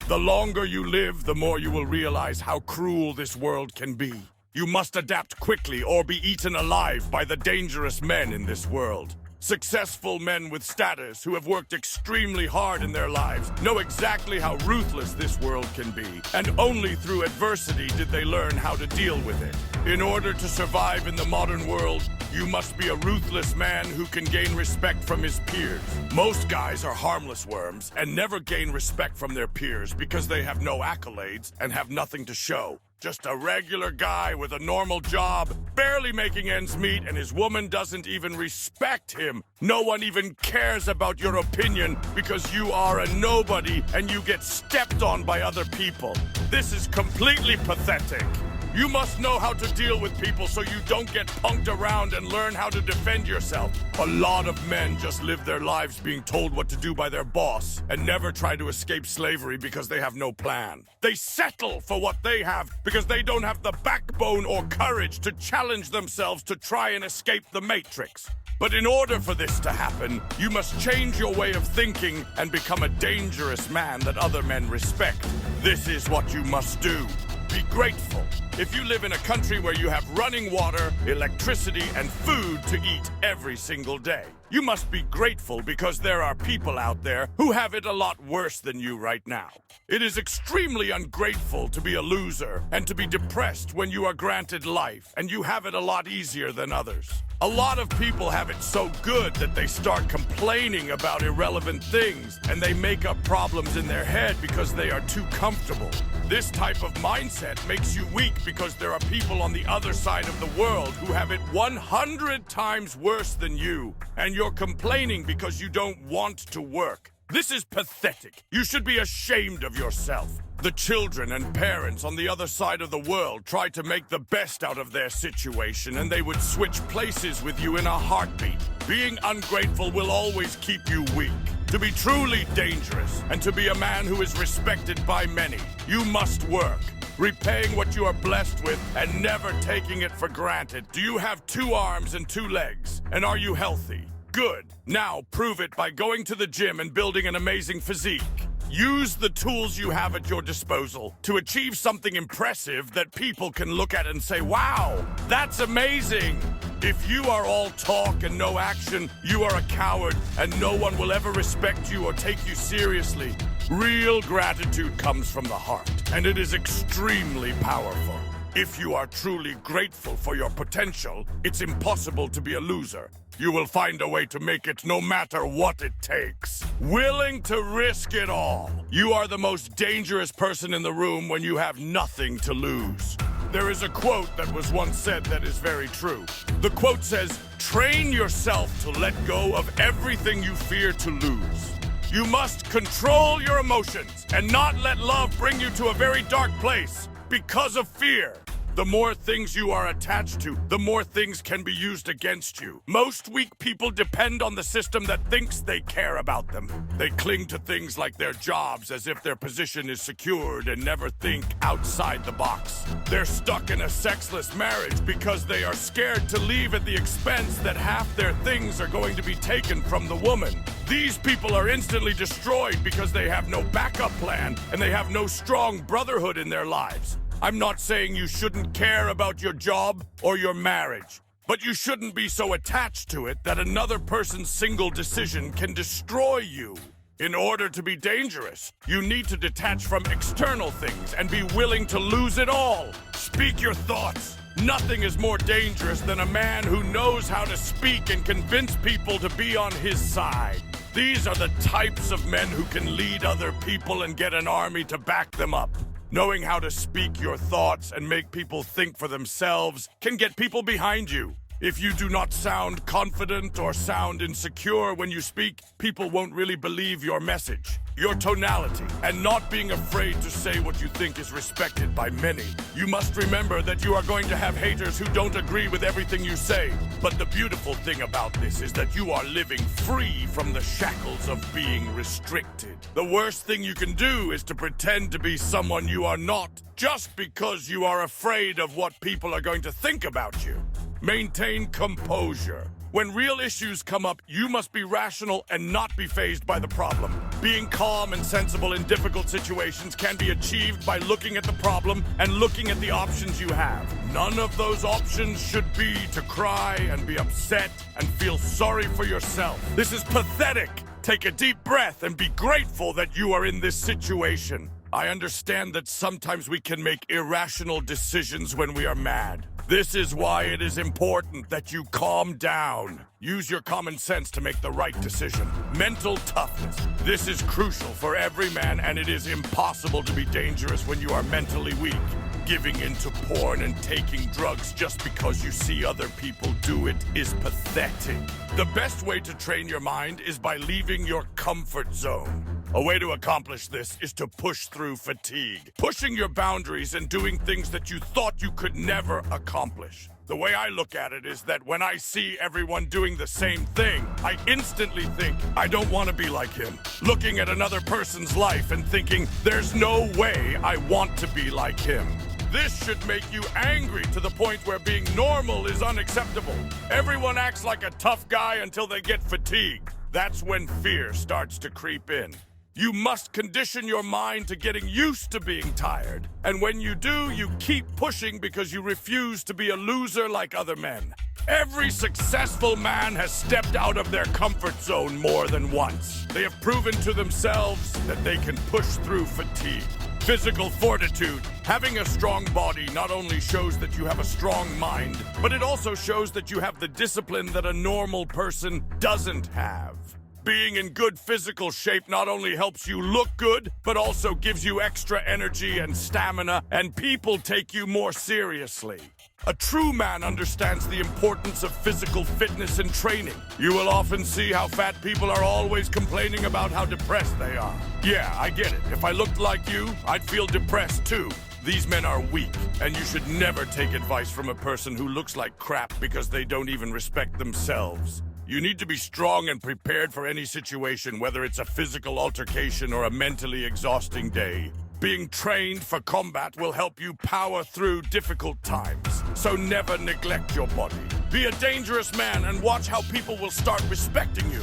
The longer you live, the more you will realize how cruel this world can be. You must adapt quickly or be eaten alive by the dangerous men in this world. Successful men with status who have worked extremely hard in their lives know exactly how ruthless this world can be, and only through adversity did they learn how to deal with it. In order to survive in the modern world, you must be a ruthless man who can gain respect from his peers. Most guys are harmless worms and never gain respect from their peers because they have no accolades and have nothing to show. Just a regular guy with a normal job, barely making ends meet, and his woman doesn't even respect him. No one even cares about your opinion because you are a nobody and you get stepped on by other people. This is completely pathetic. You must know how to deal with people so you don't get punked around and learn how to defend yourself. A lot of men just live their lives being told what to do by their boss and never try to escape slavery because they have no plan. They settle for what they have because they don't have the backbone or courage to challenge themselves to try and escape the matrix. But in order for this to happen, you must change your way of thinking and become a dangerous man that other men respect. This is what you must do. Be grateful. If you live in a country where you have running water, electricity, and food to eat every single day, you must be grateful because there are people out there who have it a lot worse than you right now. It is extremely ungrateful to be a loser and to be depressed when you are granted life and you have it a lot easier than others. A lot of people have it so good that they start complaining about irrelevant things and they make up problems in their head because they are too comfortable. This type of mindset makes you weak because there are people on the other side of the world who have it 100 times worse than you, and you're complaining because you don't want to work. This is pathetic. You should be ashamed of yourself. The children and parents on the other side of the world try to make the best out of their situation, and they would switch places with you in a heartbeat. Being ungrateful will always keep you weak. To be truly dangerous and to be a man who is respected by many, you must work, repaying what you are blessed with and never taking it for granted. Do you have 2 arms and 2 legs? And are you healthy? Good. Now prove it by going to the gym and building an amazing physique. Use the tools you have at your disposal to achieve something impressive that people can look at and say, wow, that's amazing. If you are all talk and no action, you are a coward and no one will ever respect you or take you seriously. Real gratitude comes from the heart, and it is extremely powerful. If you are truly grateful for your potential, it's impossible to be a loser. You will find a way to make it no matter what it takes. Willing to risk it all. You are the most dangerous person in the room when you have nothing to lose. There is a quote that was once said that is very true. The quote says, "Train yourself to let go of everything you fear to lose." You must control your emotions and not let love bring you to a very dark place because of fear. The more things you are attached to, the more things can be used against you. Most weak people depend on the system that thinks they care about them. They cling to things like their jobs as if their position is secured and never think outside the box. They're stuck in a sexless marriage because they are scared to leave at the expense that half their things are going to be taken from the woman. These people are instantly destroyed because they have no backup plan and they have no strong brotherhood in their lives. I'm not saying you shouldn't care about your job or your marriage, but you shouldn't be so attached to it that another person's single decision can destroy you. In order to be dangerous, you need to detach from external things and be willing to lose it all. Speak your thoughts. Nothing is more dangerous than a man who knows how to speak and convince people to be on his side. These are the types of men who can lead other people and get an army to back them up. Knowing how to speak your thoughts and make people think for themselves can get people behind you. If you do not sound confident or sound insecure when you speak, people won't really believe your message. Your tonality and not being afraid to say what you think is respected by many. You must remember that you are going to have haters who don't agree with everything you say. But the beautiful thing about this is that you are living free from the shackles of being restricted. The worst thing you can do is to pretend to be someone you are not just because you are afraid of what people are going to think about you. Maintain composure. When real issues come up, you must be rational and not be fazed by the problem. Being calm and sensible in difficult situations can be achieved by looking at the problem and looking at the options you have. None of those options should be to cry and be upset and feel sorry for yourself. This is pathetic. Take a deep breath and be grateful that you are in this situation. I understand that sometimes we can make irrational decisions when we are mad. This is why it is important that you calm down. Use your common sense to make the right decision. Mental toughness. This is crucial for every man, and it is impossible to be dangerous when you are mentally weak. Giving into porn and taking drugs just because you see other people do it is pathetic. The best way to train your mind is by leaving your comfort zone. A way to accomplish this is to push through fatigue, pushing your boundaries and doing things that you thought you could never accomplish. The way I look at it is that when I see everyone doing the same thing, I instantly think, I don't want to be like him. Looking at another person's life and thinking, there's no way I want to be like him. This should make you angry to the point where being normal is unacceptable. Everyone acts like a tough guy until they get fatigued. That's when fear starts to creep in. You must condition your mind to getting used to being tired. And when you do, you keep pushing because you refuse to be a loser like other men. Every successful man has stepped out of their comfort zone more than once. They have proven to themselves that they can push through fatigue. Physical fortitude. Having a strong body not only shows that you have a strong mind, but it also shows that you have the discipline that a normal person doesn't have. Being in good physical shape not only helps you look good, but also gives you extra energy and stamina, and people take you more seriously. A true man understands the importance of physical fitness and training. You will often see how fat people are always complaining about how depressed they are. Yeah, I get it. If I looked like you, I'd feel depressed too. These men are weak, and you should never take advice from a person who looks like crap because they don't even respect themselves. You need to be strong and prepared for any situation, whether it's a physical altercation or a mentally exhausting day. Being trained for combat will help you power through difficult times, so never neglect your body. Be a dangerous man and watch how people will start respecting you.